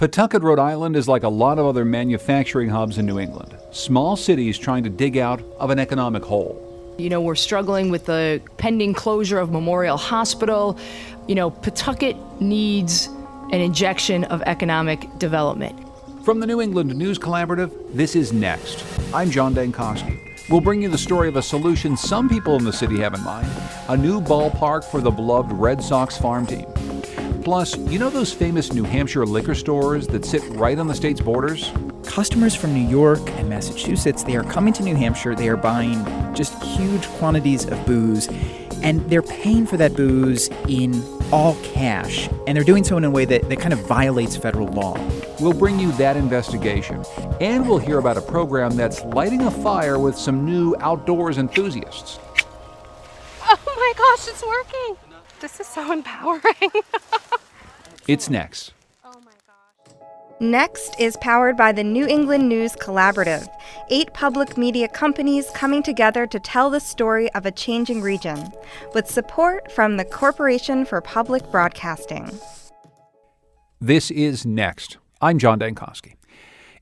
Pawtucket, Rhode Island is like a lot of other manufacturing hubs in New England. Small cities trying to dig out of an economic hole. We're struggling with the pending closure of Memorial Hospital. Pawtucket needs an injection of economic development. From the New England News Collaborative, this is Next. I'm John Dankowski. We'll bring you the story of a solution some people in the city have in mind, a new ballpark for the beloved Red Sox farm team. Plus, those famous New Hampshire liquor stores that sit right on the state's borders? Customers from New York and Massachusetts, they are coming to New Hampshire. They are buying just huge quantities of booze, and they're paying for that booze in all cash. And they're doing so in a way that kind of violates federal law. We'll bring you that investigation, and we'll hear about a program that's lighting a fire with some new outdoors enthusiasts. Oh my gosh, it's working! This is so empowering. It's Next. Oh my gosh. Next is powered by the New England News Collaborative, 8 public media companies coming together to tell the story of a changing region, with support from the Corporation for Public Broadcasting. This is Next. I'm John Dankowski.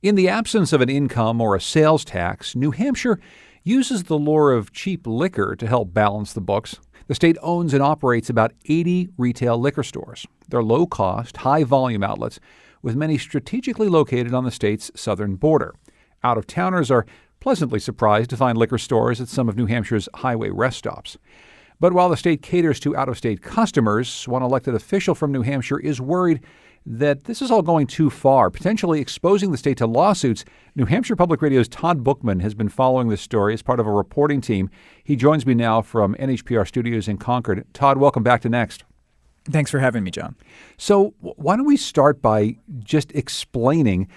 In the absence of an income or a sales tax, New Hampshire uses the lure of cheap liquor to help balance the books. The state owns and operates about 80 retail liquor stores. They're low-cost, high-volume outlets, with many strategically located on the state's southern border. Out-of-towners are pleasantly surprised to find liquor stores at some of New Hampshire's highway rest stops. But while the state caters to out-of-state customers, one elected official from New Hampshire is worried that this is all going too far, potentially exposing the state to lawsuits. New Hampshire Public Radio's Todd Bookman has been following this story as part of a reporting team. He joins me now from NHPR studios in Concord. Todd, welcome back to Next. Thanks for having me, John. So why don't we start by just explaining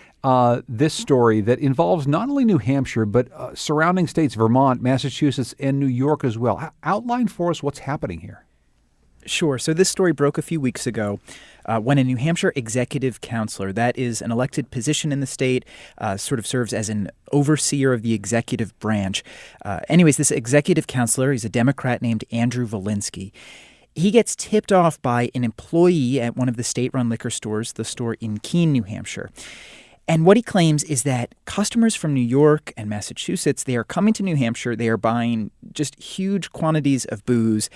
this story that involves not only New Hampshire, but surrounding states, Vermont, Massachusetts, and New York as well. Outline for us what's happening here. Sure. So this story broke a few weeks ago when a New Hampshire executive counselor, that is an elected position in the state, sort of serves as an overseer of the executive branch. Anyways, this executive counselor, he's a Democrat named Andrew Volinsky. He gets tipped off by an employee at one of the state-run liquor stores, the store in Keene, New Hampshire. And what he claims is that customers from New York and Massachusetts, they are coming to New Hampshire, they are buying just huge quantities of booze,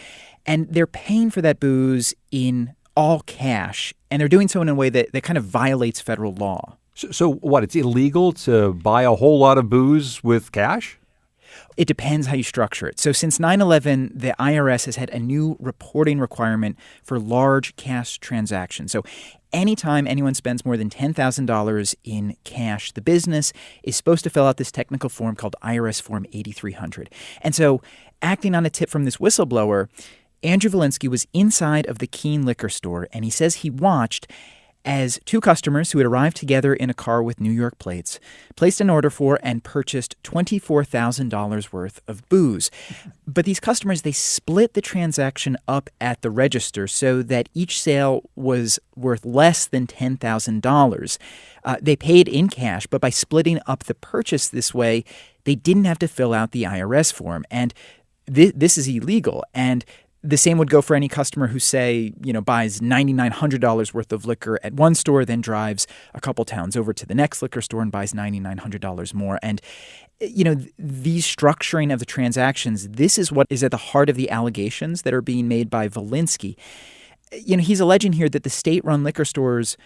and they're paying for that booze in all cash, and they're doing so in a way that kind of violates federal law. So what, it's illegal to buy a whole lot of booze with cash? It depends how you structure it. So since 9/11, the IRS has had a new reporting requirement for large cash transactions. So anytime anyone spends more than $10,000 in cash, the business is supposed to fill out this technical form called IRS Form 8300. And so acting on a tip from this whistleblower, Andrew Volinsky was inside of the Keene liquor store, and he says he watched as 2 customers who had arrived together in a car with New York plates placed an order for and purchased $24,000 worth of booze. But these customers, they split the transaction up at the register so that each sale was worth less than $10,000. They paid in cash, but by splitting up the purchase this way, they didn't have to fill out the IRS form. And this is illegal. And the same would go for any customer who, say, buys $9,900 worth of liquor at one store, then drives a couple towns over to the next liquor store and buys $9,900 more. And, these structuring of the transactions, this is what is at the heart of the allegations that are being made by Volinsky. He's alleging here that the state-run liquor stores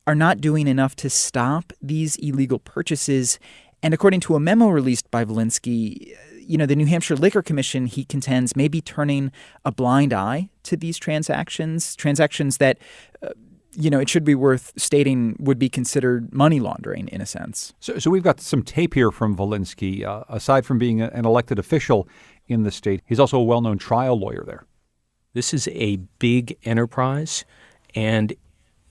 are not doing enough to stop these illegal purchases. And according to a memo released by Volinsky, the New Hampshire Liquor Commission, he contends, may be turning a blind eye to these transactions that, it should be worth stating would be considered money laundering in a sense. So we've got some tape here from Volinsky. Aside from being an elected official in the state, he's also a well-known trial lawyer there. This is a big enterprise, and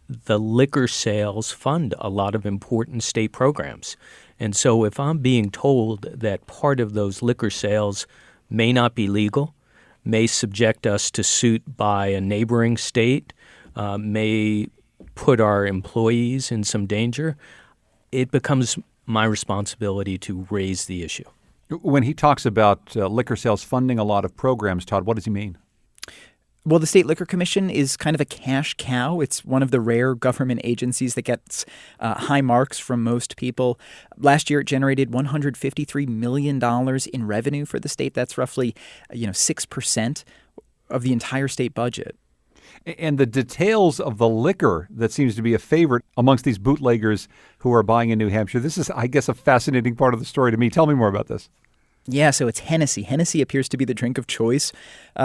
the liquor sales fund a lot of important state programs. And so if I'm being told that part of those liquor sales may not be legal, may subject us to suit by a neighboring state, may put our employees in some danger, it becomes my responsibility to raise the issue. When he talks about liquor sales funding a lot of programs, Todd, what does he mean? Well, the State Liquor Commission is kind of a cash cow. It's one of the rare government agencies that gets high marks from most people. Last year, it generated $153 million in revenue for the state. That's roughly 6% of the entire state budget. And the details of the liquor that seems to be a favorite amongst these bootleggers who are buying in New Hampshire. This is, I guess, a fascinating part of the story to me. Tell me more about this. Yeah, so it's Hennessy. Hennessy appears to be the drink of choice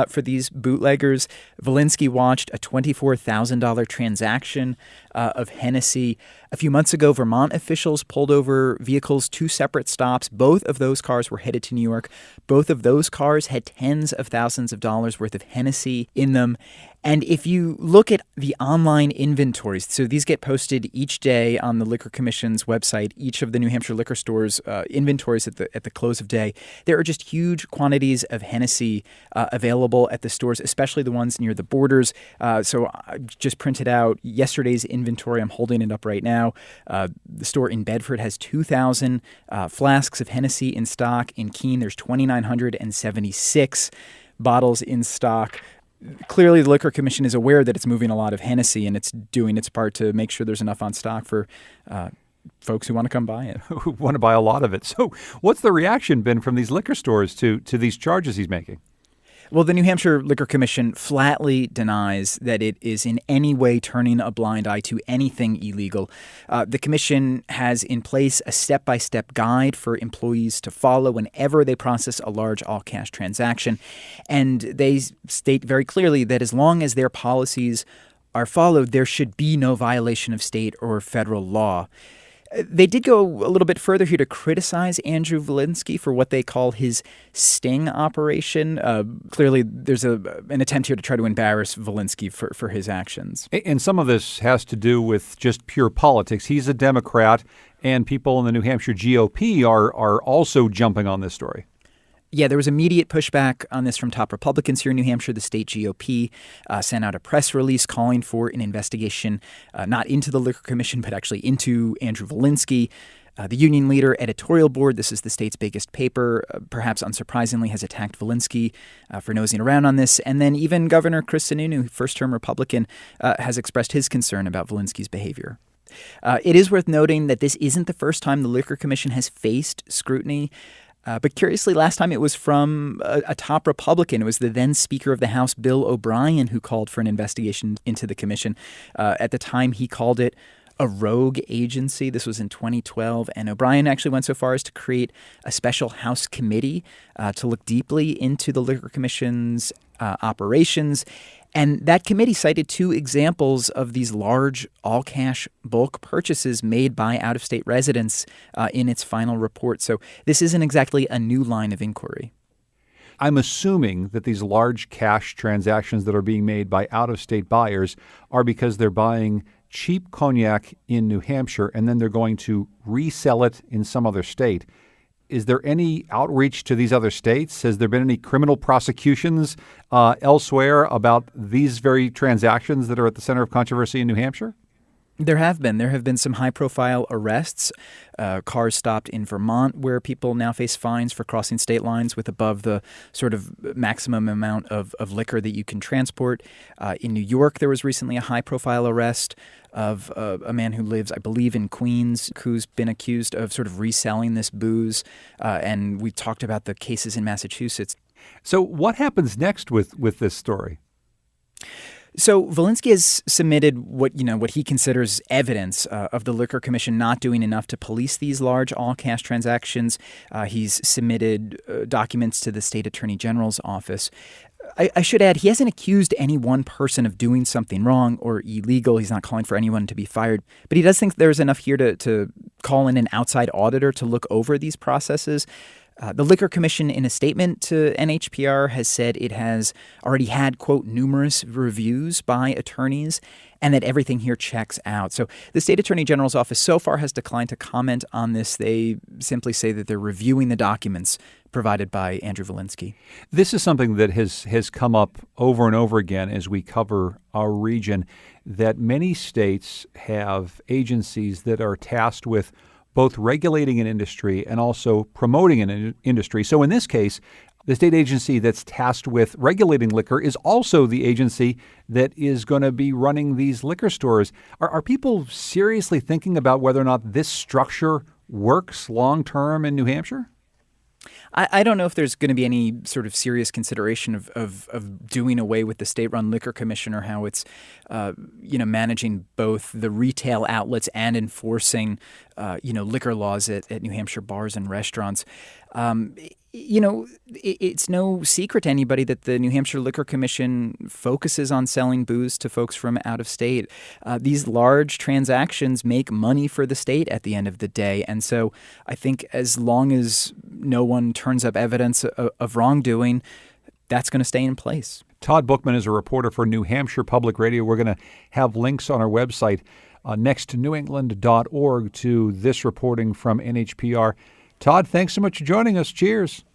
for these bootleggers. Volinsky watched a $24,000 transaction of Hennessy. A few months ago, Vermont officials pulled over vehicles, 2 separate stops. Both of those cars were headed to New York. Both of those cars had tens of thousands of dollars worth of Hennessy in them. And if you look at the online inventories, so these get posted each day on the Liquor Commission's website, each of the New Hampshire liquor stores' inventories at the close of day, there are just huge quantities of Hennessy available at the stores, especially the ones near the borders. So I just printed out yesterday's inventory. I'm holding it up right now. The store in Bedford has 2,000 flasks of Hennessy in stock. In Keene, there's 2,976 bottles in stock. Clearly, the Liquor Commission is aware that it's moving a lot of Hennessy, and it's doing its part to make sure there's enough on stock for folks who want to come buy it. Who want to buy a lot of it. So what's the reaction been from these liquor stores to these charges he's making? Well, the New Hampshire Liquor Commission flatly denies that it is in any way turning a blind eye to anything illegal. The commission has in place a step-by-step guide for employees to follow whenever they process a large all-cash transaction. And they state very clearly that as long as their policies are followed, there should be no violation of state or federal law. They did go a little bit further here to criticize Andrew Volinsky for what they call his sting operation. Clearly, there's an attempt here to try to embarrass Volinsky for his actions. And some of this has to do with just pure politics. He's a Democrat, and people in the New Hampshire GOP are also jumping on this story. Yeah, there was immediate pushback on this from top Republicans here in New Hampshire. The state GOP sent out a press release calling for an investigation, not into the Liquor Commission, but actually into Andrew Volinsky. The union leader editorial board, this is the state's biggest paper, perhaps unsurprisingly, has attacked Volinsky for nosing around on this. And then even Governor Chris Sununu, first-term Republican, has expressed his concern about Volinsky's behavior. It is worth noting that this isn't the first time the Liquor Commission has faced scrutiny. But curiously, last time it was from a top Republican. It was the then Speaker of the House, Bill O'Brien, who called for an investigation into the commission. At the time, he called it a rogue agency. This was in 2012. And O'Brien actually went so far as to create a special House committee to look deeply into the Liquor Commission's operations. And that committee cited 2 examples of these large all-cash bulk purchases made by out-of-state residents in its final report. So this isn't exactly a new line of inquiry. I'm assuming that these large cash transactions that are being made by out-of-state buyers are because they're buying cheap cognac in New Hampshire and then they're going to resell it in some other state. Is there any outreach to these other states? Has there been any criminal prosecutions elsewhere about these very transactions that are at the center of controversy in New Hampshire? There have been some high-profile arrests, cars stopped in Vermont where people now face fines for crossing state lines with above the sort of maximum amount of liquor that you can transport. In New York, there was recently a high-profile arrest of a man who lives, I believe, in Queens, who's been accused of sort of reselling this booze. And we talked about the cases in Massachusetts. So what happens next with this story? So Volinsky has submitted what he considers evidence of the Liquor Commission not doing enough to police these large all-cash transactions. He's submitted documents to the state attorney general's office. I should add, he hasn't accused any one person of doing something wrong or illegal. He's not calling for anyone to be fired. But he does think there's enough here to call in an outside auditor to look over these processes. The Liquor Commission, in a statement to NHPR, has said it has already had, quote, numerous reviews by attorneys and that everything here checks out. So the state attorney general's office so far has declined to comment on this. They simply say that they're reviewing the documents provided by Andrew Volinsky. This is something that has come up over and over again as we cover our region, that many states have agencies that are tasked with both regulating an industry and also promoting an industry. So in this case, The state agency that's tasked with regulating liquor is also the agency that is going to be running these liquor stores. Are people seriously thinking about whether or not this structure works long-term in New Hampshire? I don't know if there's going to be any sort of serious consideration of doing away with the state-run liquor commission or how it's, managing both the retail outlets and enforcing, liquor laws at New Hampshire bars and restaurants. It's no secret to anybody that the New Hampshire Liquor Commission focuses on selling booze to folks from out of state. These large transactions make money for the state at the end of the day. And so I think as long as no one turns up evidence of wrongdoing, that's going to stay in place. Todd Bookman is a reporter for New Hampshire Public Radio. We're going to have links on our website next to newengland.org to this reporting from NHPR. Todd, thanks so much for joining us. Cheers.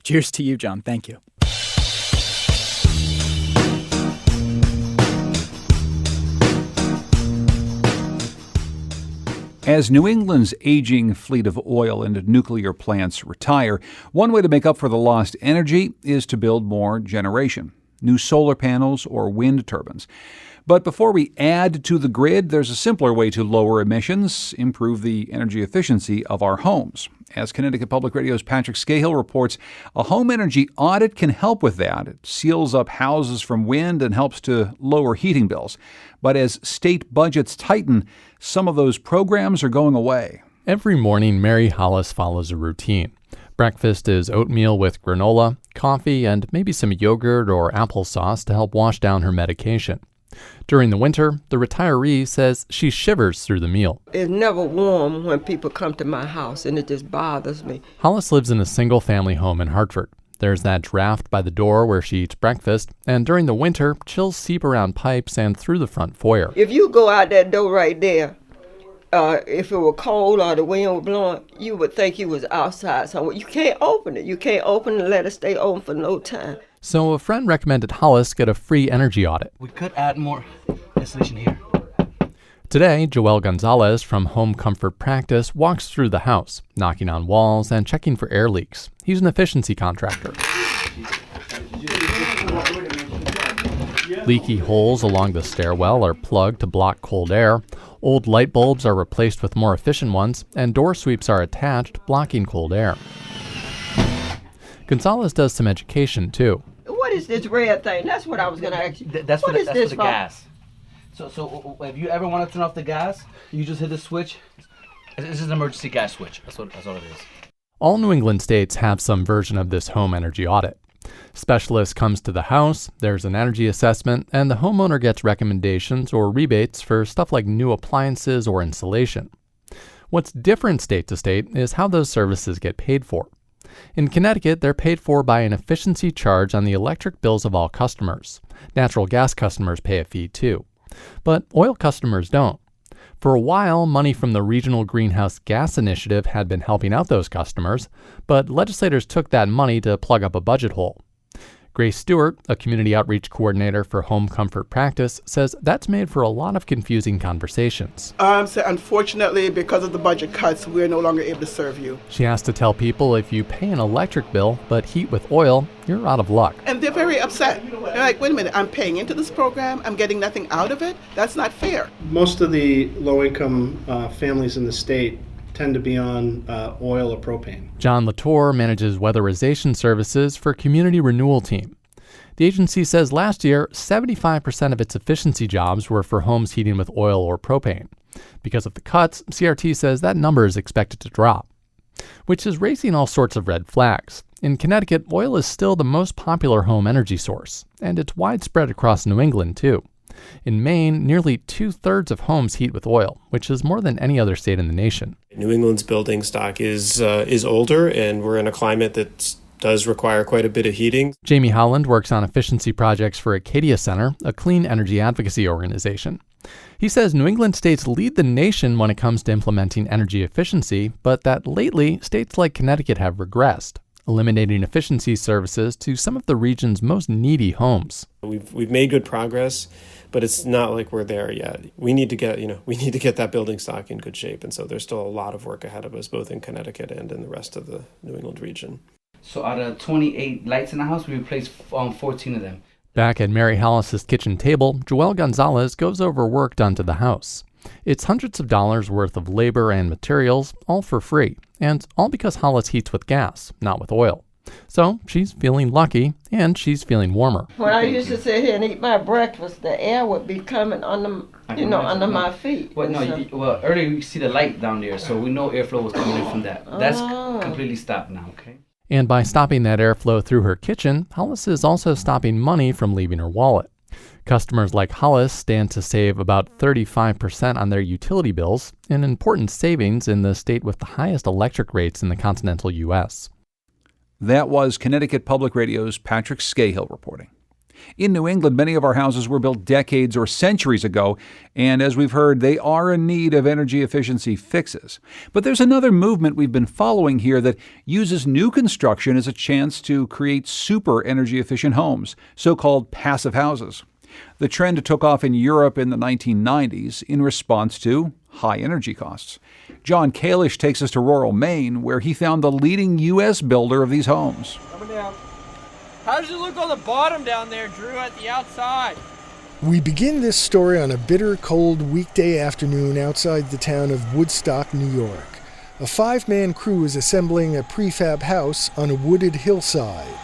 Cheers to you, John. Thank you. As New England's aging fleet of oil and nuclear plants retire, one way to make up for the lost energy is to build more generation, new solar panels or wind turbines. But before we add to the grid, there's a simpler way to lower emissions, improve the energy efficiency of our homes. As Connecticut Public Radio's Patrick Scahill reports, a home energy audit can help with that. It seals up houses from wind and helps to lower heating bills. But as state budgets tighten, some of those programs are going away. Every morning, Mary Hollis follows a routine. Breakfast is oatmeal with granola, coffee, and maybe some yogurt or applesauce to help wash down her medication. During the winter, the retiree says she shivers through the meal. It's never warm when people come to my house, and it just bothers me. Hollis lives in a single-family home in Hartford. There's that draft by the door where she eats breakfast, and during the winter, chills seep around pipes and through the front foyer. If you go out that door right there, if it were cold or the wind were blowing, you would think you was outside somewhere. You can't open it. You can't open it and let it stay open for no time. So a friend recommended Hollis get a free energy audit. We could add more insulation here. Today, Joel Gonzalez from Home Comfort Practice walks through the house, knocking on walls and checking for air leaks. He's an efficiency contractor. Leaky holes along the stairwell are plugged to block cold air. Old light bulbs are replaced with more efficient ones, and door sweeps are attached, blocking cold air. Gonzalez does some education, too. What is this red thing? That's what I was going to ask you. That's for the gas. So if you ever want to turn off the gas, you just hit the switch. This is an emergency gas switch. That's all it is. All New England states have some version of this home energy audit. Specialist comes to the house, there's an energy assessment, and the homeowner gets recommendations or rebates for stuff like new appliances or insulation. What's different state to state is how those services get paid for. In Connecticut, they're paid for by an efficiency charge on the electric bills of all customers. Natural gas customers pay a fee too. But oil customers don't. For a while, money from the Regional Greenhouse Gas Initiative had been helping out those customers, but legislators took that money to plug up a budget hole. Grace Stewart, a community outreach coordinator for Home Comfort Practice, says that's made for a lot of confusing conversations. So unfortunately, because of the budget cuts, we're no longer able to serve you. She has to tell people if you pay an electric bill but heat with oil, you're out of luck. And they're very upset. They're like, wait a minute, I'm paying into this program, I'm getting nothing out of it? That's not fair. Most of the low-income families in the state tend to be on oil or propane. John Latour manages weatherization services for Community Renewal Team. The agency says last year, 75% of its efficiency jobs were for homes heating with oil or propane. Because of the cuts, CRT says that number is expected to drop, which is raising all sorts of red flags. In Connecticut, oil is still the most popular home energy source, and it's widespread across New England, too. In Maine, nearly 2/3 of homes heat with oil, which is more than any other state in the nation. New England's building stock is older, and we're in a climate that does require quite a bit of heating. Jamie Holland works on efficiency projects for Acadia Center, a clean energy advocacy organization. He says New England states lead the nation when it comes to implementing energy efficiency, but that lately, states like Connecticut have regressed, eliminating efficiency services to some of the region's most needy homes. We've made good progress, but it's not like we're there yet. We need to get that building stock in good shape, and so there's still a lot of work ahead of us, both in Connecticut and in the rest of the New England region. So out of 28 lights in the house, we replaced 14 of them. Back at Mary Hollis's kitchen table, Joelle Gonzalez goes over work done to the house. It's hundreds of dollars worth of labor and materials, all for free, and all because Hollis heats with gas, not with oil. So she's feeling lucky, and she's feeling warmer. When I used to sit here and eat my breakfast, the air would be coming under my feet. Well, earlier you see the light down there, so we know airflow was coming in from that. That's completely stopped now, okay? And by stopping that airflow through her kitchen, Hollis is also stopping money from leaving her wallet. Customers like Hollis stand to save about 35% on their utility bills, an important savings in the state with the highest electric rates in the continental U.S. That was Connecticut Public Radio's Patrick Scahill reporting. In New England, many of our houses were built decades or centuries ago, and as we've heard, they are in need of energy efficiency fixes. But there's another movement we've been following here that uses new construction as a chance to create super energy efficient homes, so-called passive houses. The trend took off in Europe in the 1990s in response to high energy costs. John Kalish takes us to rural Maine, where he found the leading U.S. builder of these homes. Coming down. How does it look on the bottom down there, Drew, at the outside? We begin this story on a bitter cold weekday afternoon outside the town of Woodstock, New York. A 5-man crew is assembling a prefab house on a wooded hillside.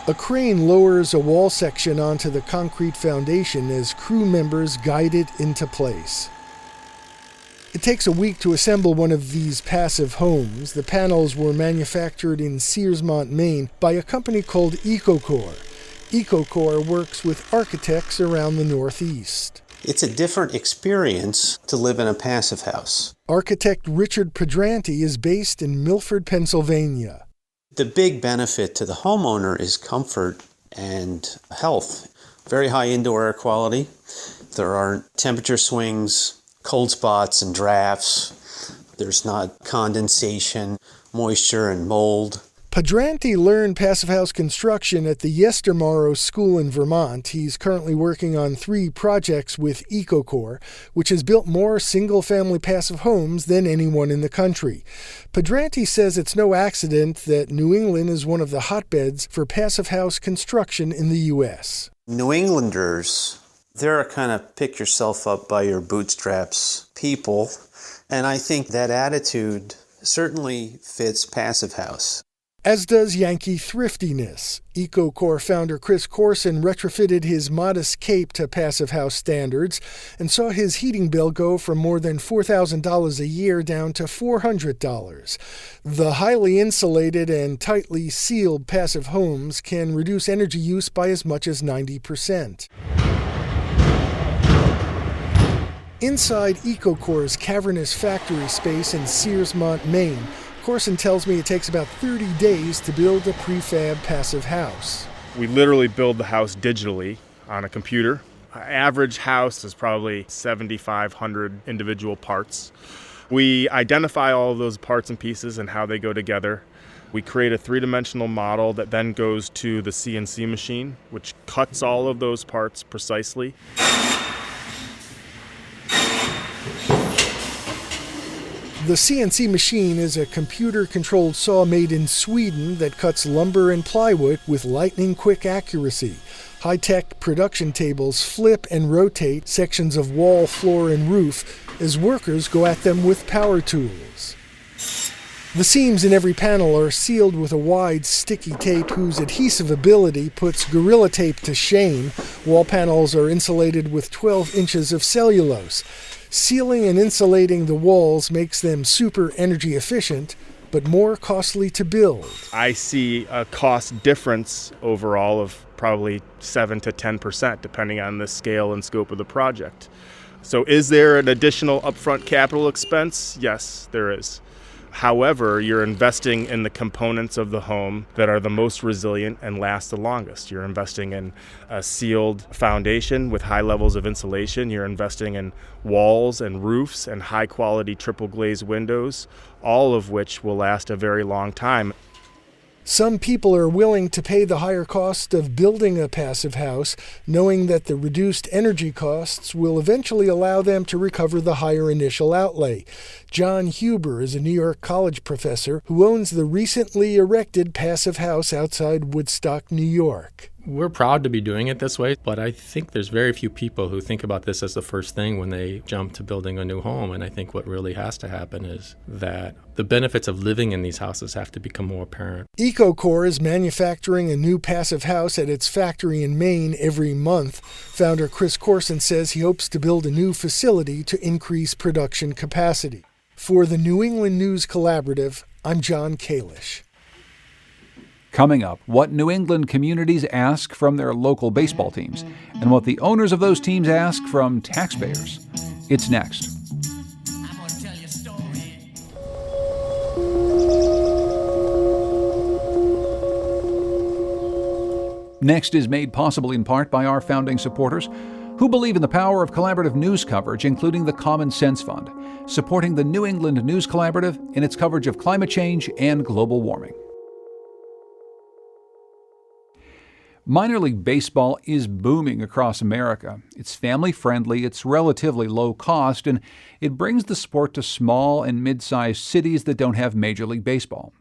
A crane lowers a wall section onto the concrete foundation as crew members guide it into place. It takes a week to assemble one of these passive homes. The panels were manufactured in Searsmont, Maine, by a company called EcoCore. EcoCore works with architects around the Northeast. It's a different experience to live in a passive house. Architect Richard Pedranti is based in Milford, Pennsylvania. The big benefit to the homeowner is comfort and health. Very high indoor air quality. There aren't temperature swings, cold spots and drafts. There's not condensation, moisture, and mold. Pedranti learned passive house construction at the Yestermorrow School in Vermont. He's currently working on 3 projects with EcoCore, which has built more single-family passive homes than anyone in the country. Pedranti says it's no accident that New England is one of the hotbeds for passive house construction in the U.S. New Englanders, they're a kind of pick yourself up by your bootstraps people, and I think that attitude certainly fits passive house. As does Yankee thriftiness. EcoCore founder Chris Corson retrofitted his modest cape to passive house standards and saw his heating bill go from more than $4,000 a year down to $400. The highly insulated and tightly sealed passive homes can reduce energy use by as much as 90%. Inside EcoCore's cavernous factory space in Searsmont, Maine, Corson tells me it takes about 30 days to build a prefab passive house. We literally build the house digitally on a computer. Our average house is probably 7,500 individual parts. We identify all of those parts and pieces and how they go together. We create a 3-dimensional model that then goes to the CNC machine, which cuts all of those parts precisely. The CNC machine is a computer-controlled saw made in Sweden that cuts lumber and plywood with lightning-quick accuracy. High-tech production tables flip and rotate sections of wall, floor, and roof as workers go at them with power tools. The seams in every panel are sealed with a wide, sticky tape whose adhesive ability puts Gorilla Tape to shame. Wall panels are insulated with 12 inches of cellulose. Sealing and insulating the walls makes them super energy efficient, but more costly to build. I see a cost difference overall of probably 7 to 10%, depending on the scale and scope of the project. So is there an additional upfront capital expense? Yes, there is. However, you're investing in the components of the home that are the most resilient and last the longest. You're investing in a sealed foundation with high levels of insulation. You're investing in walls and roofs and high-quality triple glazed windows, all of which will last a very long time. Some people are willing to pay the higher cost of building a passive house, knowing that the reduced energy costs will eventually allow them to recover the higher initial outlay. John Huber is a New York College professor who owns the recently erected passive house outside Woodstock, New York. We're proud to be doing it this way, but I think there's very few people who think about this as the first thing when they jump to building a new home. And I think what really has to happen is that the benefits of living in these houses have to become more apparent. EcoCore is manufacturing a new passive house at its factory in Maine every month. Founder Chris Corson says he hopes to build a new facility to increase production capacity. For the New England News Collaborative, I'm John Kalish. Coming up, what New England communities ask from their local baseball teams and what the owners of those teams ask from taxpayers. It's next. Next is made possible in part by our founding supporters who believe in the power of collaborative news coverage, including the Common Sense Fund, supporting the New England News Collaborative in its coverage of climate change and global warming. Minor League Baseball is booming across America. It's family-friendly, it's relatively low cost, and it brings the sport to small and mid-sized cities that don't have Major League Baseball.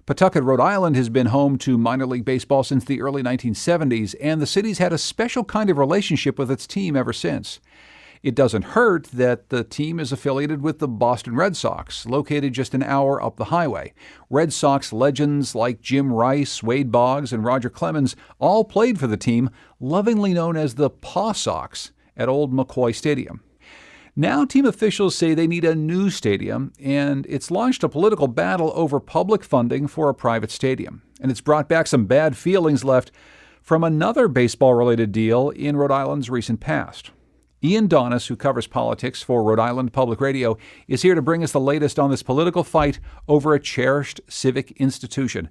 Pawtucket, Rhode Island has been home to minor league baseball since the early 1970s, and the city's had a special kind of relationship with its team ever since. It doesn't hurt that the team is affiliated with the Boston Red Sox, located just an hour up the highway. Red Sox legends like Jim Rice, Wade Boggs, and Roger Clemens all played for the team, lovingly known as the Paw Sox, at Old McCoy Stadium. Now team officials say they need a new stadium, and it's launched a political battle over public funding for a private stadium. And it's brought back some bad feelings left from another baseball-related deal in Rhode Island's recent past. Ian Donis, who covers politics for Rhode Island Public Radio, is here to bring us the latest on this political fight over a cherished civic institution.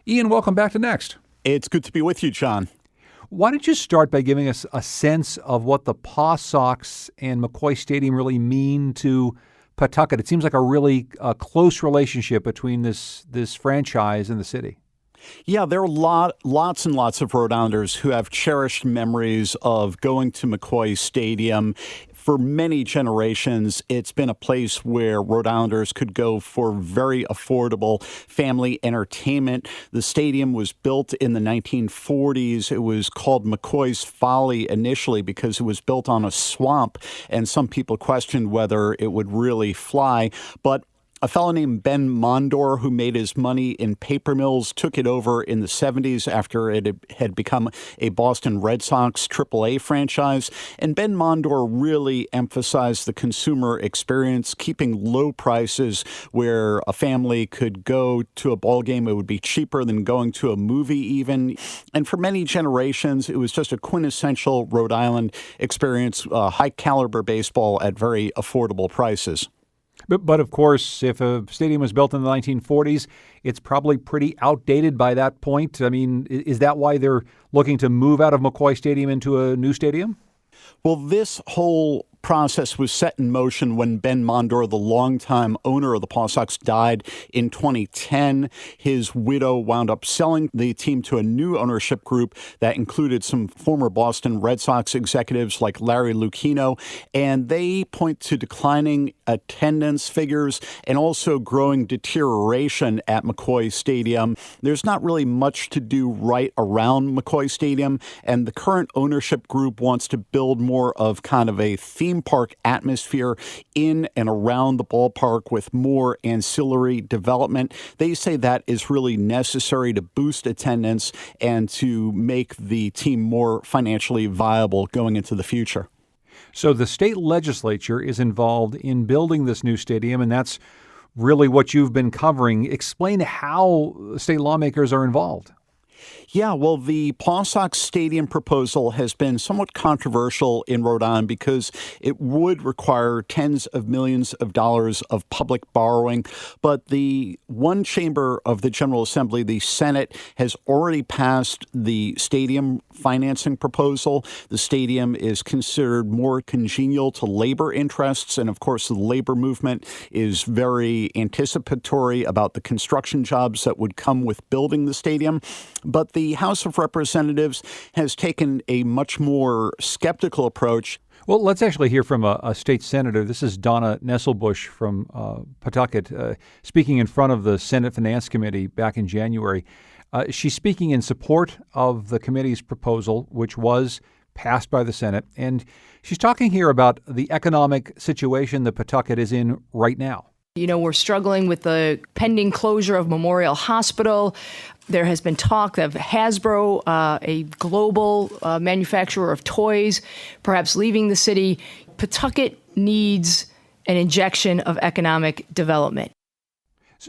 Ian, welcome back to Next. It's good to be with you, John. Why don't you start by giving us a sense of what the Paw Sox and McCoy Stadium really mean to Pawtucket? It seems like a really close relationship between this franchise and the city. Yeah, there are lots and lots of Rhode Islanders who have cherished memories of going to McCoy Stadium. For many generations, it's been a place where Rhode Islanders could go for very affordable family entertainment. The stadium was built in the 1940s. It was called McCoy's Folly initially because it was built on a swamp, and some people questioned whether it would really fly. But a fellow named Ben Mondor, who made his money in paper mills, took it over in the 70s after it had become a Boston Red Sox AAA franchise. And Ben Mondor really emphasized the consumer experience, keeping low prices where a family could go to a ball game. It would be cheaper than going to a movie even. And for many generations, it was just a quintessential Rhode Island experience, high caliber baseball at very affordable prices. But of course, if a stadium was built in the 1940s, it's probably pretty outdated by that point. I mean, is that why they're looking to move out of McCoy Stadium into a new stadium? Well, this whole process was set in motion when Ben Mondor, the longtime owner of the Paw Sox, died in 2010. His widow wound up selling the team to a new ownership group that included some former Boston Red Sox executives like Larry Lucchino, and they point to declining attendance figures and also growing deterioration at McCoy Stadium. There's not really much to do right around McCoy Stadium, and the current ownership group wants to build more of kind of a theme park atmosphere in and around the ballpark with more ancillary development. They say that is really necessary to boost attendance and to make the team more financially viable going into the future. So the state legislature is involved in building this new stadium, and that's really what you've been covering. Explain how state lawmakers are involved. Yeah, well, the Paw Sox Stadium proposal has been somewhat controversial in Rhode Island because it would require tens of millions of dollars of public borrowing. But the one chamber of the General Assembly, the Senate, has already passed the stadium financing proposal. The stadium is considered more congenial to labor interests. And of course, the labor movement is very anticipatory about the construction jobs that would come with building the stadium. But the House of Representatives has taken a much more skeptical approach. Well, let's actually hear from a state senator. This is Donna Nesselbush from Pawtucket, speaking in front of the Senate Finance Committee back in January. She's speaking in support of the committee's proposal, which was passed by the Senate. And she's talking here about the economic situation that Pawtucket is in right now. You know, we're struggling with the pending closure of Memorial Hospital. There has been talk of Hasbro, a global manufacturer of toys, perhaps leaving the city. Pawtucket needs an injection of economic development.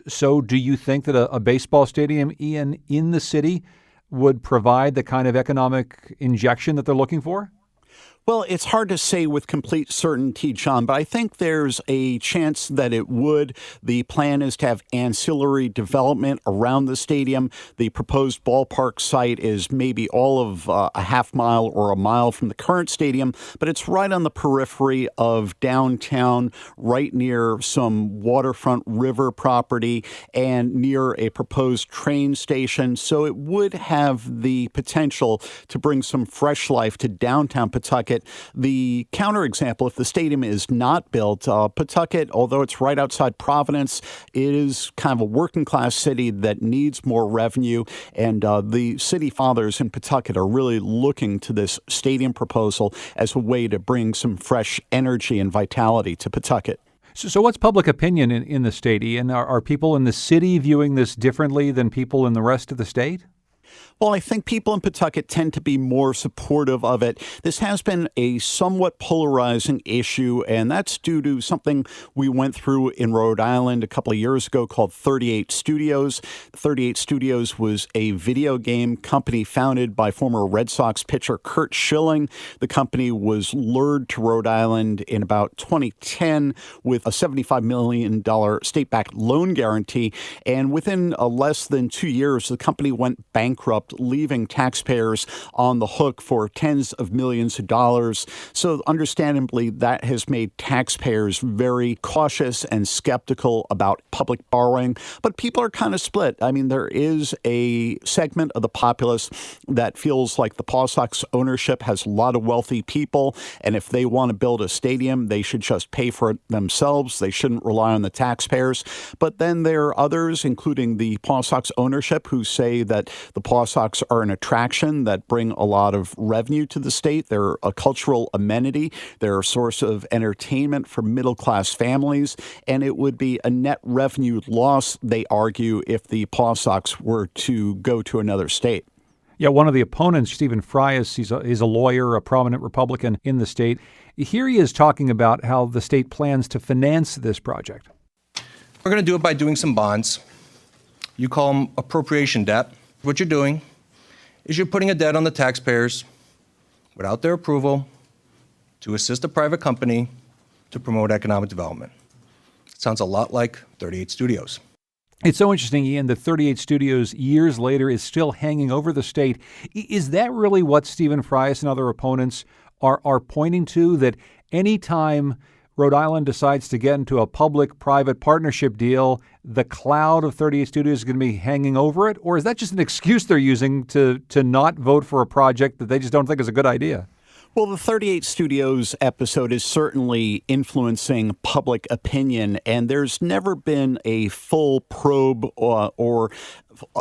So do you think that a baseball stadium, Ian, in the city would provide the kind of economic injection that they're looking for? Well, it's hard to say with complete certainty, John, but I think there's a chance that it would. The plan is to have ancillary development around the stadium. The proposed ballpark site is maybe all of a half mile or a mile from the current stadium, but it's right on the periphery of downtown, right near some waterfront river property and near a proposed train station. So it would have the potential to bring some fresh life to downtown Pawtucket. The counterexample, if the stadium is not built, Pawtucket, although it's right outside Providence, it is kind of a working class city that needs more revenue. And the city fathers in Pawtucket are really looking to this stadium proposal as a way to bring some fresh energy and vitality to Pawtucket. So what's public opinion in the state, Ian? Are people in the city viewing this differently than people in the rest of the state? Well, I think people in Pawtucket tend to be more supportive of it. This has been a somewhat polarizing issue, and that's due to something we went through in Rhode Island a couple of years ago called 38 Studios. 38 Studios was a video game company founded by former Red Sox pitcher Curt Schilling. The company was lured to Rhode Island in about 2010 with a $75 million state-backed loan guarantee, and within less than 2 years, the company went bankrupt, leaving taxpayers on the hook for tens of millions of dollars. So understandably, that has made taxpayers very cautious and skeptical about public borrowing. But people are kind of split. I mean, there is a segment of the populace that feels like the Paw Sox ownership has a lot of wealthy people, and if they want to build a stadium, they should just pay for it themselves. They shouldn't rely on the taxpayers. But then there are others, including the Paw Sox ownership, who say that the Paw Sox are an attraction that bring a lot of revenue to the state. They're a cultural amenity. They're a source of entertainment for middle-class families, and it would be a net revenue loss, they argue, if the Paw Sox were to go to another state. Yeah, one of the opponents, Stephen Frias, he's a lawyer, a prominent Republican in the state. Here he is talking about how the state plans to finance this project. We're going to do it by doing some bonds. You call them appropriation debt. What you're doing is you're putting a debt on the taxpayers without their approval to assist a private company to promote economic development. It sounds a lot like 38 Studios. It's so interesting, Ian, that 38 Studios years later is still hanging over the state. Is that really what Stephen Frias and other opponents are pointing to, that any time Rhode Island decides to get into a public-private partnership deal, the cloud of 38 Studios is going to be hanging over it? Or is that just an excuse they're using to not vote for a project that they just don't think is a good idea? Well, the 38 Studios episode is certainly influencing public opinion, and there's never been a full probe or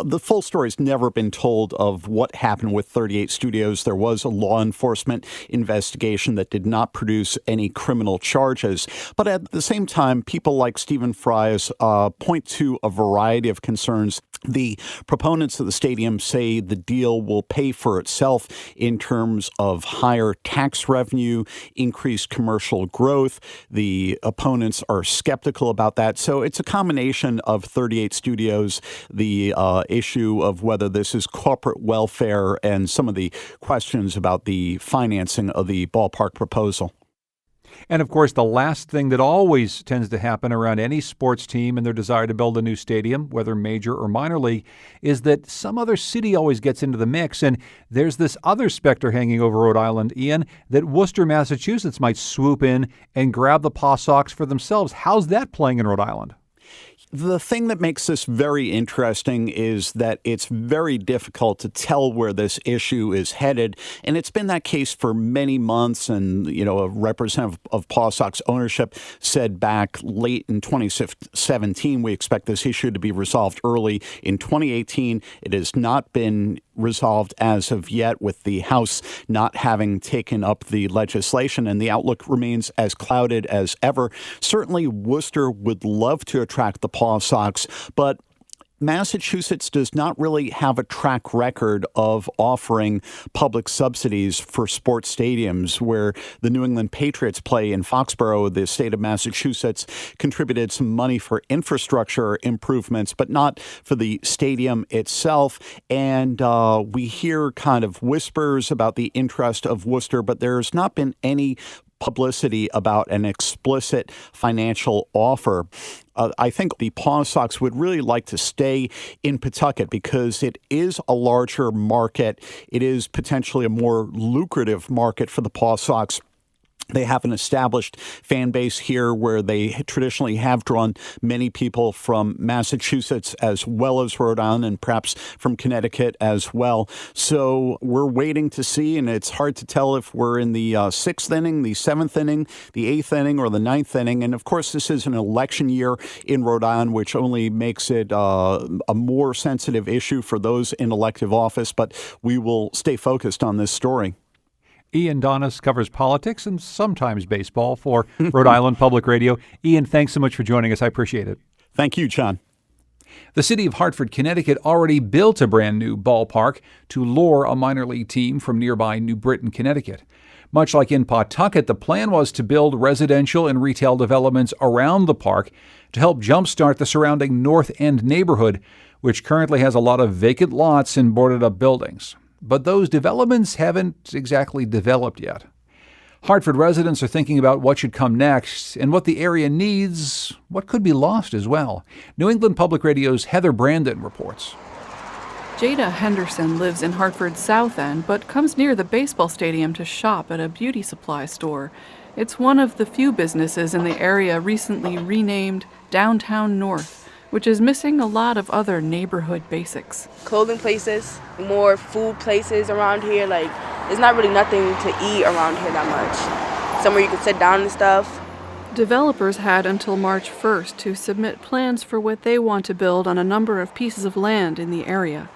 the full story's never been told of what happened with 38 Studios. There was a law enforcement investigation that did not produce any criminal charges. But at the same time, people like Stephen Frias point to a variety of concerns. The proponents of the stadium say the deal will pay for itself in terms of higher tax revenue, increased commercial growth. The opponents are skeptical about that. So it's a combination of 38 Studios, the issue of whether this is corporate welfare and some of the questions about the financing of the ballpark proposal. And of course, the last thing that always tends to happen around any sports team and their desire to build a new stadium, whether major or minor league, is that some other city always gets into the mix. And there's this other specter hanging over Rhode Island, Ian, that Worcester, Massachusetts might swoop in and grab the Paw Sox for themselves. How's that playing in Rhode Island? The thing that makes this very interesting is that it's very difficult to tell where this issue is headed. And it's been that case for many months. And, a representative of Paw Sox ownership said back late in 2017, we expect this issue to be resolved early in 2018. It has not been resolved as of yet, with the House not having taken up the legislation, and the outlook remains as clouded as ever. Certainly, Worcester would love to attract the Paw Sox, but Massachusetts does not really have a track record of offering public subsidies for sports stadiums. Where the New England Patriots play in Foxborough, the state of Massachusetts contributed some money for infrastructure improvements, but not for the stadium itself. And we hear kind of whispers about the interest of Worcester, but there's not been any publicity about an explicit financial offer. I think the Paw Sox would really like to stay in Pawtucket because it is a larger market. It is potentially a more lucrative market for the Paw Sox. They have an established fan base here where they traditionally have drawn many people from Massachusetts as well as Rhode Island and perhaps from Connecticut as well. So we're waiting to see, and it's hard to tell if we're in the sixth inning, the seventh inning, the eighth inning, or the ninth inning. And of course, this is an election year in Rhode Island, which only makes it a more sensitive issue for those in elective office. But we will stay focused on this story. Ian Donis covers politics and sometimes baseball for Rhode Island Public Radio. Ian, thanks so much for joining us. I appreciate it. Thank you, John. The city of Hartford, Connecticut already built a brand new ballpark to lure a minor league team from nearby New Britain, Connecticut. Much like in Pawtucket, the plan was to build residential and retail developments around the park to help jumpstart the surrounding North End neighborhood, which currently has a lot of vacant lots and boarded up buildings. But those developments haven't exactly developed yet. Hartford residents are thinking about what should come next and what the area needs, what could be lost as well. New England Public Radio's Heather Brandon reports. Jada Henderson lives in Hartford's South End, but comes near the baseball stadium to shop at a beauty supply store. It's one of the few businesses in the area recently renamed Downtown North, which is missing a lot of other neighborhood basics. Clothing places, more food places around here. Like, there's not really nothing to eat around here that much. Somewhere you can sit down and stuff. Developers had until March 1st to submit plans for what they want to build on a number of pieces of land in the area.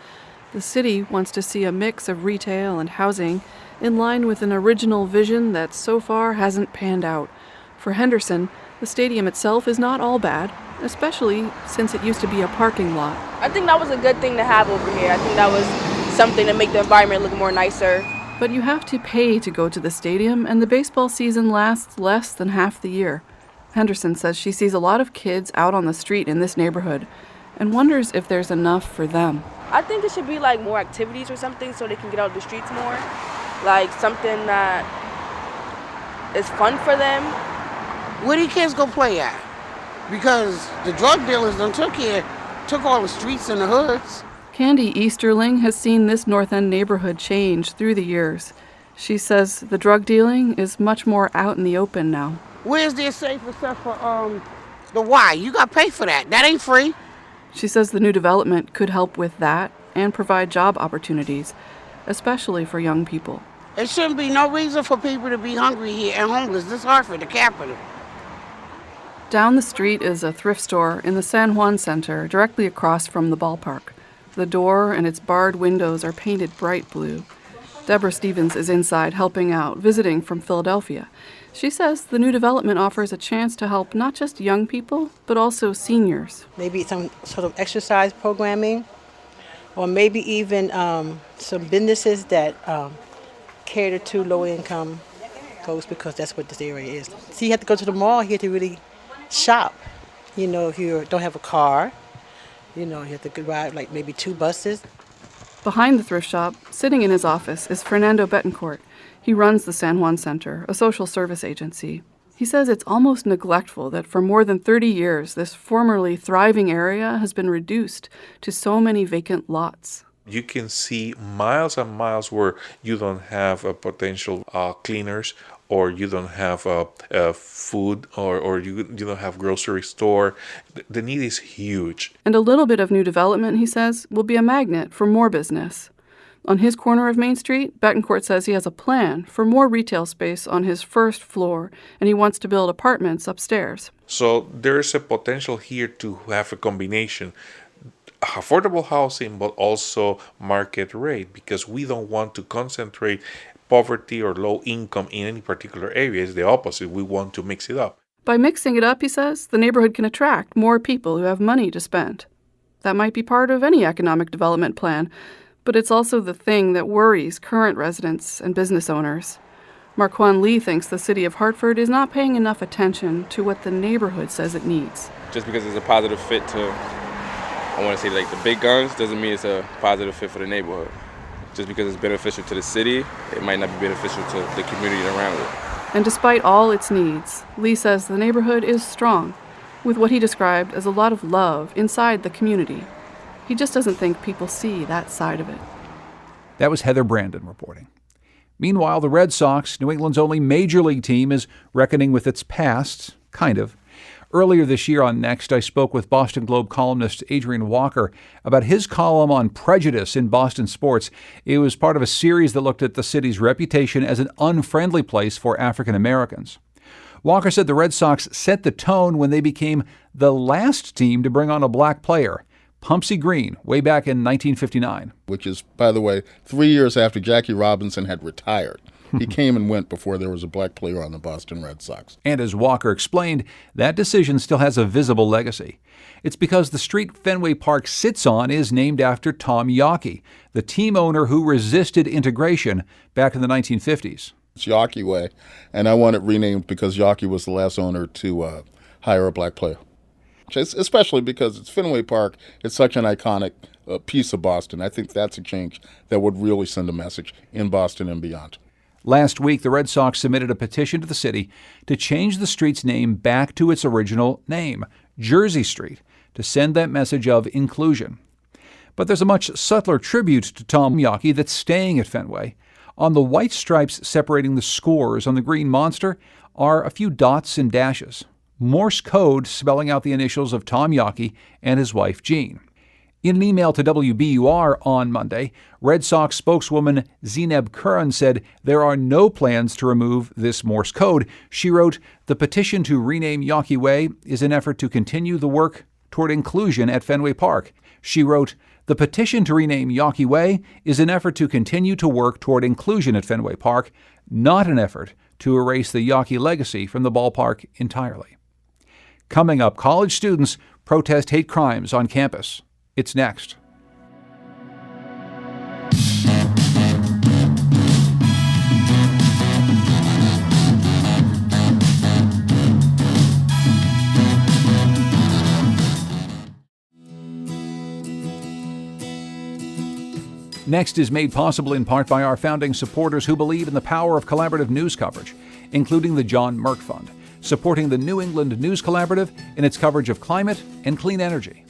The city wants to see a mix of retail and housing in line with an original vision that so far hasn't panned out. For Henderson, the stadium itself is not all bad, especially since it used to be a parking lot. I think that was a good thing to have over here. I think that was something to make the environment look more nicer. But you have to pay to go to the stadium, and the baseball season lasts less than half the year. Henderson says she sees a lot of kids out on the street in this neighborhood and wonders if there's enough for them. I think it should be like more activities or something so they can get out the streets more. Like something that is fun for them. Where do kids go play at? Because the drug dealers done took all the streets and the hoods. Candy Easterling has seen this North End neighborhood change through the years. She says the drug dealing is much more out in the open now. Where's there safer stuff for the Y? You got to pay for that. That ain't free. She says the new development could help with that and provide job opportunities, especially for young people. There shouldn't be no reason for people to be hungry here and homeless. This is Hartford, the capital. Down the street is a thrift store in the San Juan Center, directly across from the ballpark. The door and its barred windows are painted bright blue. Deborah Stevens is inside helping out, visiting from Philadelphia. She says the new development offers a chance to help not just young people, but also seniors. Maybe some sort of exercise programming, or maybe even some businesses that cater to low-income folks, because that's what this area is. So you have to go to the mall here to really shop. You know, if you don't have a car, You have to ride like maybe 2 buses. Behind the thrift shop, sitting in his office, is Fernando Betancourt. He runs the San Juan Center, a social service agency. He says it's almost neglectful that for more than 30 years, this formerly thriving area has been reduced to so many vacant lots. You can see miles and miles where you don't have potential cleaners, or you don't have food, or you don't have grocery store. The need is huge. And a little bit of new development, he says, will be a magnet for more business. On his corner of Main Street, Betancourt says he has a plan for more retail space on his first floor, and he wants to build apartments upstairs. So there's a potential here to have a combination. Affordable housing, but also market rate, because we don't want to concentrate poverty or low income in any particular area. It's the opposite. We want to mix it up. By mixing it up, he says, the neighborhood can attract more people who have money to spend. That might be part of any economic development plan, but it's also the thing that worries current residents and business owners. Marquand Lee thinks the city of Hartford is not paying enough attention to what the neighborhood says it needs. Just because it's a positive fit to, I want to say, like the big guns, doesn't mean it's a positive fit for the neighborhood. Just because it's beneficial to the city, it might not be beneficial to the community around it. And despite all its needs, Lee says the neighborhood is strong, with what he described as a lot of love inside the community. He just doesn't think people see that side of it. That was Heather Brandon reporting. Meanwhile, the Red Sox, New England's only major league team, is reckoning with its past, kind of. Earlier this year on Next, I spoke with Boston Globe columnist Adrian Walker about his column on prejudice in Boston sports. It was part of a series that looked at the city's reputation as an unfriendly place for African Americans. Walker said the Red Sox set the tone when they became the last team to bring on a black player, Pumpsie Green, way back in 1959. Which is, by the way, 3 years after Jackie Robinson had retired. He came and went before there was a black player on the Boston Red Sox. And as Walker explained, that decision still has a visible legacy. It's because the street Fenway Park sits on is named after Tom Yawkey, the team owner who resisted integration back in the 1950s. It's Yawkey Way, and I want it renamed because Yawkey was the last owner to hire a black player. Especially because it's Fenway Park. It's such an iconic piece of Boston. I think that's a change that would really send a message in Boston and beyond. Last week, the Red Sox submitted a petition to the city to change the street's name back to its original name, Jersey Street, to send that message of inclusion. But there's a much subtler tribute to Tom Yawkey that's staying at Fenway. On the white stripes separating the scores on the green monster are a few dots and dashes, Morse code spelling out the initials of Tom Yawkey and his wife, Jean. In an email to WBUR on Monday, Red Sox spokeswoman Zineb Curran said there are no plans to remove this Morse code. She wrote, "The petition to rename Yawkey Way is an effort to continue the work toward inclusion at Fenway Park." She wrote, "The petition to rename Yawkey Way is an effort to continue to work toward inclusion at Fenway Park, not an effort to erase the Yawkey legacy from the ballpark entirely." Coming up, college students protest hate crimes on campus. It's next. Next is made possible in part by our founding supporters who believe in the power of collaborative news coverage, including the John Merck Fund, supporting the New England News Collaborative in its coverage of climate and clean energy.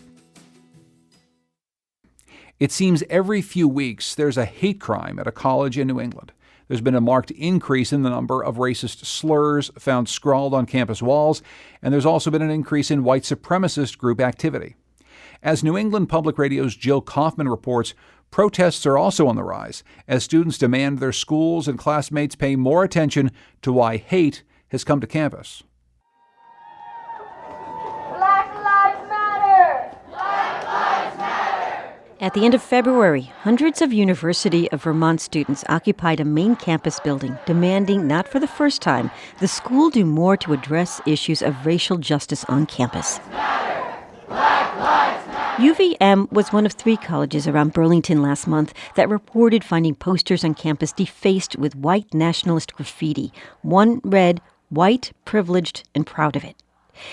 It seems every few weeks there's a hate crime at a college in New England. There's been a marked increase in the number of racist slurs found scrawled on campus walls, and there's also been an increase in white supremacist group activity. As New England Public Radio's Jill Kaufman reports, protests are also on the rise as students demand their schools and classmates pay more attention to why hate has come to campus. At the end of February, hundreds of University of Vermont students occupied a main campus building, demanding, not for the first time, the school do more to address issues of racial justice on campus. UVM was one of 3 colleges around Burlington last month that reported finding posters on campus defaced with white nationalist graffiti. One read, "White, privileged, and proud of it."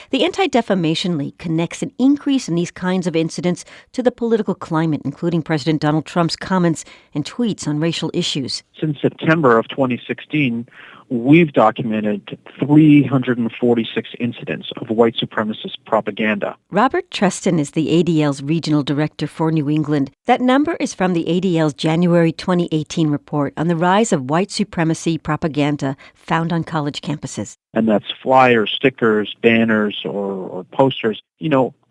The Anti-Defamation League connects an increase in these kinds of incidents to the political climate, including President Donald Trump's comments and tweets on racial issues. Since September of 2016, we've documented 346 incidents of white supremacist propaganda. Robert Treston is the ADL's regional director for New England. That number is from the ADL's January 2018 report on the rise of white supremacy propaganda found on college campuses. And that's flyers, stickers, banners, or posters,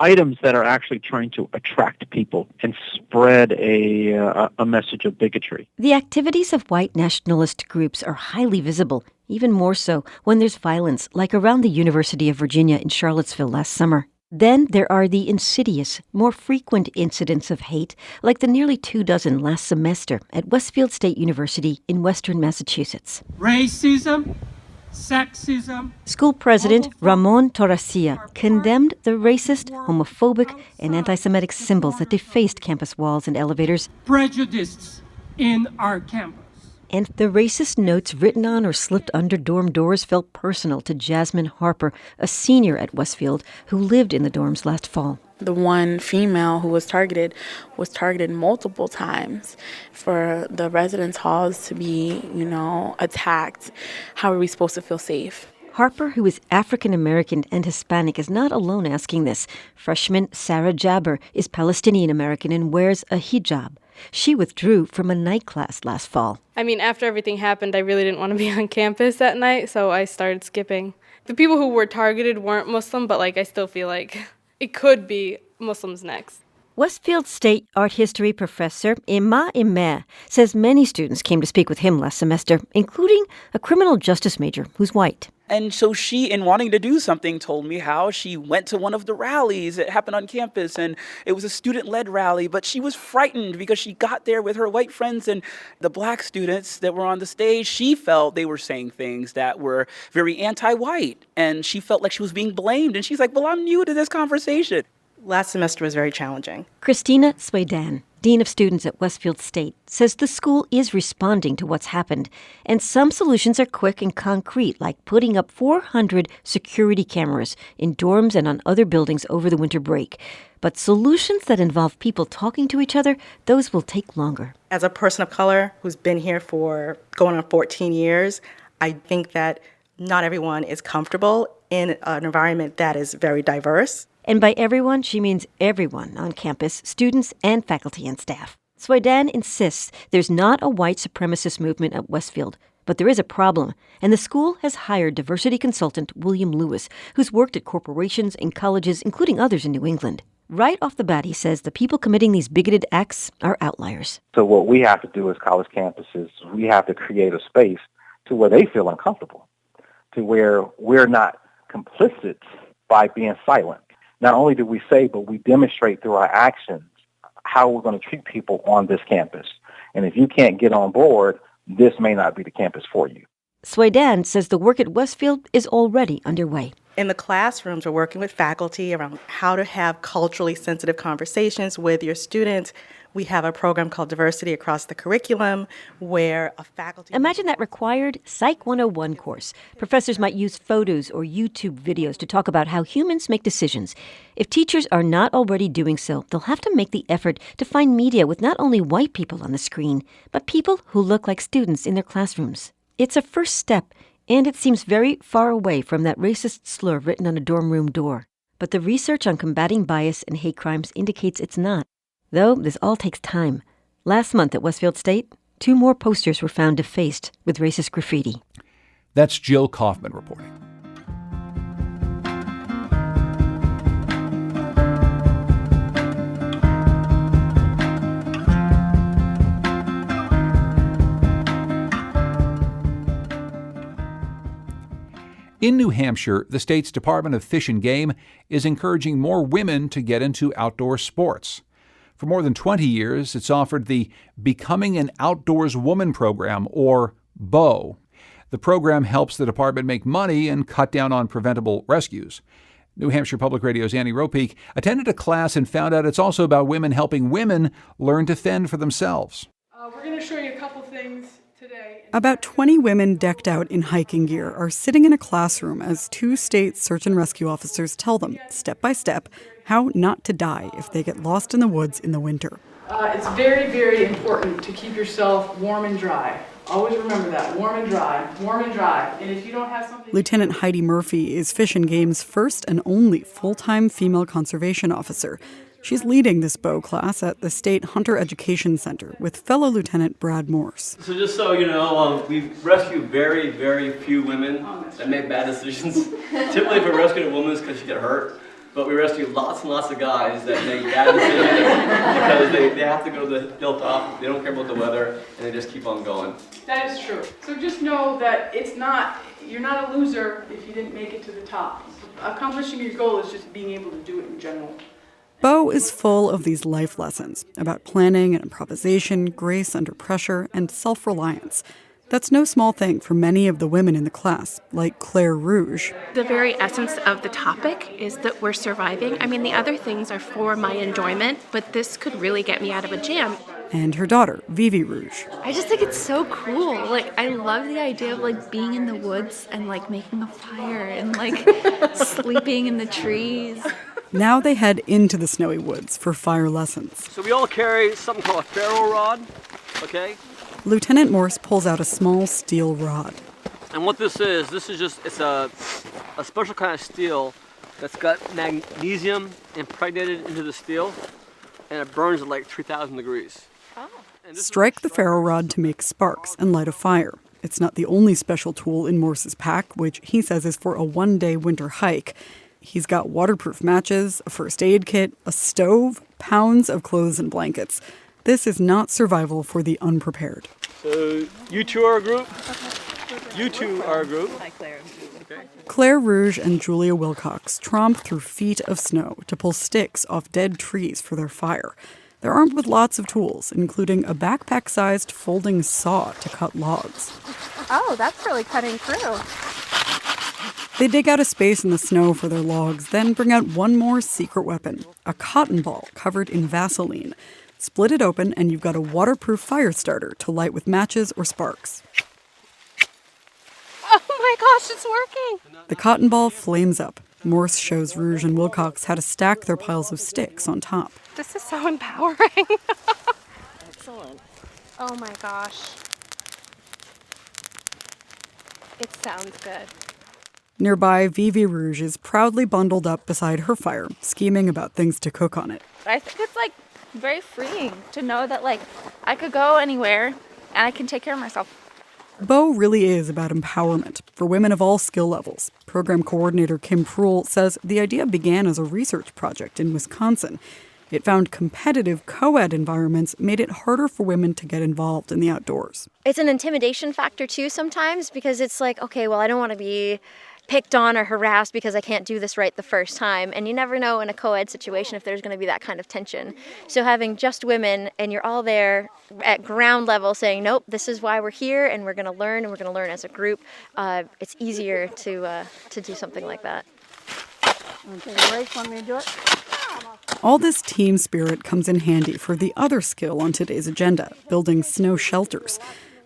items that are actually trying to attract people and spread a message of bigotry. The activities of white nationalist groups are highly visible, even more so when there's violence, like around the University of Virginia in Charlottesville last summer. Then there are the insidious, more frequent incidents of hate, like the nearly 24 last semester at Westfield State University in western Massachusetts. Racism, sexism. School President Ramon Torrecilla condemned the racist, homophobic, and anti-Semitic symbols that defaced campus walls and elevators. Prejudice in our campus. And the racist notes written on or slipped under dorm doors felt personal to Jasmine Harper, a senior at Westfield who lived in the dorms last fall. The one female who was targeted multiple times. For the residence halls to be, attacked, how are we supposed to feel safe? Harper, who is African American and Hispanic, is not alone asking this. Freshman Sarah Jabber is Palestinian American and wears a hijab. She withdrew from a night class last fall. After everything happened, I really didn't want to be on campus that night, so I started skipping. The people who were targeted weren't Muslim, but I still feel like it could be Muslims next. Westfield State art history professor Emma Imer says many students came to speak with him last semester, including a criminal justice major who's white. And so she, in wanting to do something, told me how she went to one of the rallies that happened on campus, and it was a student-led rally, but she was frightened because she got there with her white friends, and the black students that were on the stage, she felt they were saying things that were very anti-white, and she felt like she was being blamed, and she's like, well, I'm new to this conversation. Last semester was very challenging. Christina Swadan, Dean of Students at Westfield State, says the school is responding to what's happened, and some solutions are quick and concrete, like putting up 400 security cameras in dorms and on other buildings over the winter break. But solutions that involve people talking to each other, those will take longer. As a person of color who's been here for going on 14 years, I think that not everyone is comfortable in an environment that is very diverse. And by everyone, she means everyone on campus, students and faculty and staff. Swadan insists there's not a white supremacist movement at Westfield, but there is a problem, and the school has hired diversity consultant William Lewis, who's worked at corporations and colleges, including others in New England. Right off the bat, he says the people committing these bigoted acts are outliers. So what we have to do as college campuses, we have to create a space to where they feel uncomfortable, to where we're not complicit by being silent. Not only do we say, but we demonstrate through our actions how we're going to treat people on this campus. And if you can't get on board, this may not be the campus for you. Swadan says the work at Westfield is already underway. In the classrooms, we're working with faculty around how to have culturally sensitive conversations with your students. We have a program called Diversity Across the Curriculum where a faculty... Imagine that required Psych 101 course. Professors might use photos or YouTube videos to talk about how humans make decisions. If teachers are not already doing so, they'll have to make the effort to find media with not only white people on the screen, but people who look like students in their classrooms. It's a first step, and it seems very far away from that racist slur written on a dorm room door. But the research on combating bias and hate crimes indicates it's not. Though this all takes time. Last month at Westfield State, 2 more posters were found defaced with racist graffiti. That's Jill Kaufman reporting. In New Hampshire, the state's Department of Fish and Game is encouraging more women to get into outdoor sports. For more than 20 years, it's offered the Becoming an Outdoors Woman program, or BOW. The program helps the department make money and cut down on preventable rescues. New Hampshire Public Radio's Annie Ropeek attended a class and found out it's also about women helping women learn to fend for themselves. We're going to show you a couple things today. About 20 women decked out in hiking gear are sitting in a classroom as 2 state search and rescue officers tell them, step by step, how not to die if they get lost in the woods in the winter. It's very, very important to keep yourself warm and dry. Always remember that, warm and dry, warm and dry. And if you don't have something... Lieutenant Heidi Murphy is Fish and Game's first and only full-time female conservation officer. She's leading this bow class at the State Hunter Education Center with fellow Lieutenant Brad Morse. So just so you know, we rescue very, very few women that make bad decisions. Typically if we rescue a woman, it's because she get hurt. But we rescue lots and lots of guys that make bad decisions because they have to go to the hilltop, they don't care about the weather, and they just keep on going. That is true. So just know that you're not a loser if you didn't make it to the top. Accomplishing your goal is just being able to do it in general. Bow is full of these life lessons about planning and improvisation, grace under pressure, and self-reliance. That's no small thing for many of the women in the class, like Claire Rouge. The very essence of the topic is that we're surviving. I mean, the other things are for my enjoyment, but this could really get me out of a jam. And her daughter, Vivi Rouge. I just think it's so cool. Like, I love the idea of, like, being in the woods and, like, making a fire and, like, sleeping in the trees. Now they head into the snowy woods for fire lessons. So we all carry something called a ferro rod, okay? Lieutenant Morse pulls out a small steel rod. And what this is just, it's a special kind of steel that's got magnesium impregnated into the steel, and it burns at like 3,000 degrees. Strike the ferro rod to make sparks and light a fire. It's not the only special tool in Morse's pack, which he says is for a one-day winter hike. He's got waterproof matches, a first aid kit, a stove, pounds of clothes and blankets. This is not survival for the unprepared. So you two are a group. You two are a group. Hi, Claire. Okay. Claire Rouge and Julia Wilcox tromp through feet of snow to pull sticks off dead trees for their fire. They're armed with lots of tools, including a backpack-sized folding saw to cut logs. Oh, that's really cutting through. They dig out a space in the snow for their logs, then bring out one more secret weapon, a cotton ball covered in Vaseline. Split it open, and you've got a waterproof fire starter to light with matches or sparks. Oh my gosh, it's working! The cotton ball flames up. Morse shows Rouge and Wilcox how to stack their piles of sticks on top. This is so empowering. Excellent. Oh my gosh. It sounds good. Nearby, Vivi Rouge is proudly bundled up beside her fire, scheming about things to cook on it. I think it's like very freeing to know that like I could go anywhere and I can take care of myself. Bow really is about empowerment for women of all skill levels. Program coordinator Kim Proul says the idea began as a research project in Wisconsin. It found competitive co-ed environments made it harder for women to get involved in the outdoors. It's an intimidation factor too sometimes because it's like, okay, well, I don't want to be picked on or harassed because I can't do this right the first time. And you never know in a co-ed situation if there's going to be that kind of tension. So having just women and you're all there at ground level saying, nope, this is why we're here and we're going to learn and we're going to learn as a group, it's easier to do something like that. Okay, Grace, want me to do it? All this team spirit comes in handy for the other skill on today's agenda, building snow shelters.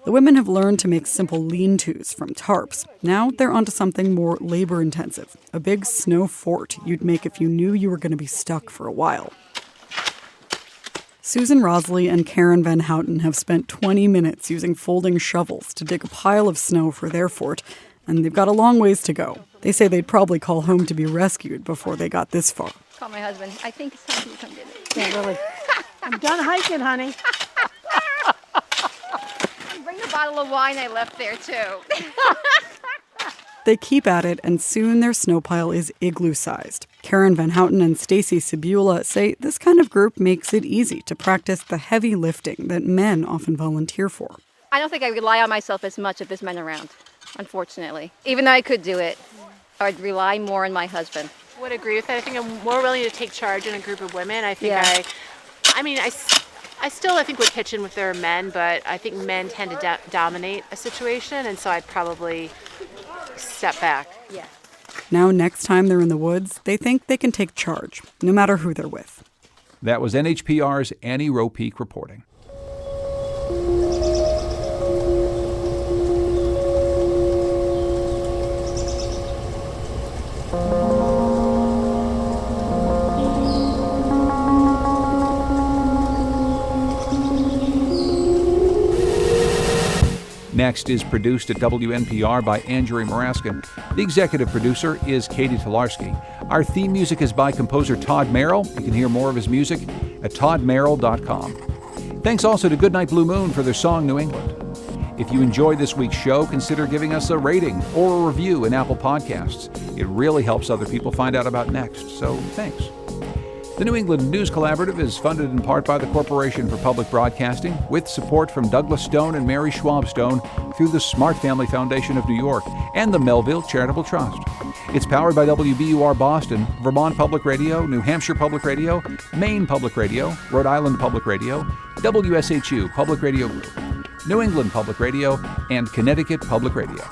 The women have learned to make simple lean-tos from tarps. Now they're onto something more labor-intensive, a big snow fort you'd make if you knew you were going to be stuck for a while. Susan Rosley and Karen Van Houten have spent 20 minutes using folding shovels to dig a pile of snow for their fort, and they've got a long ways to go. They say they'd probably call home to be rescued before they got this far. Call my husband. I think it's time to come get it. Yeah, really. I'm done hiking, honey. Bring the bottle of wine I left there, too. They keep at it, and soon their snow pile is igloo-sized. Karen Van Houten and Stacy Sibula say this kind of group makes it easy to practice the heavy lifting that men often volunteer for. I don't think I rely on myself as much if there's men around, unfortunately. Even though I could do it, I'd rely more on my husband. I would agree with that. I think I'm more willing to take charge in a group of women. I think I still would pitch in if there are men, but I think men tend to dominate a situation, and so I'd probably step back. Yeah. Now, next time they're in the woods, they think they can take charge, no matter who they're with. That was NHPR's Annie Ropeek reporting. Next is produced at WNPR by Andrea Maraskin. The executive producer is Katie Tolarski. Our theme music is by composer Todd Merrill. You can hear more of his music at toddmerrill.com. Thanks also to Goodnight Blue Moon for their song New England. If you enjoyed this week's show, consider giving us a rating or a review in Apple Podcasts. It really helps other people find out about Next, so thanks. The New England News Collaborative is funded in part by the Corporation for Public Broadcasting, with support from Douglas Stone and Mary Schwab Stone through the Smart Family Foundation of New York and the Melville Charitable Trust. It's powered by WBUR Boston, Vermont Public Radio, New Hampshire Public Radio, Maine Public Radio, Rhode Island Public Radio, WSHU Public Radio Group, New England Public Radio, and Connecticut Public Radio.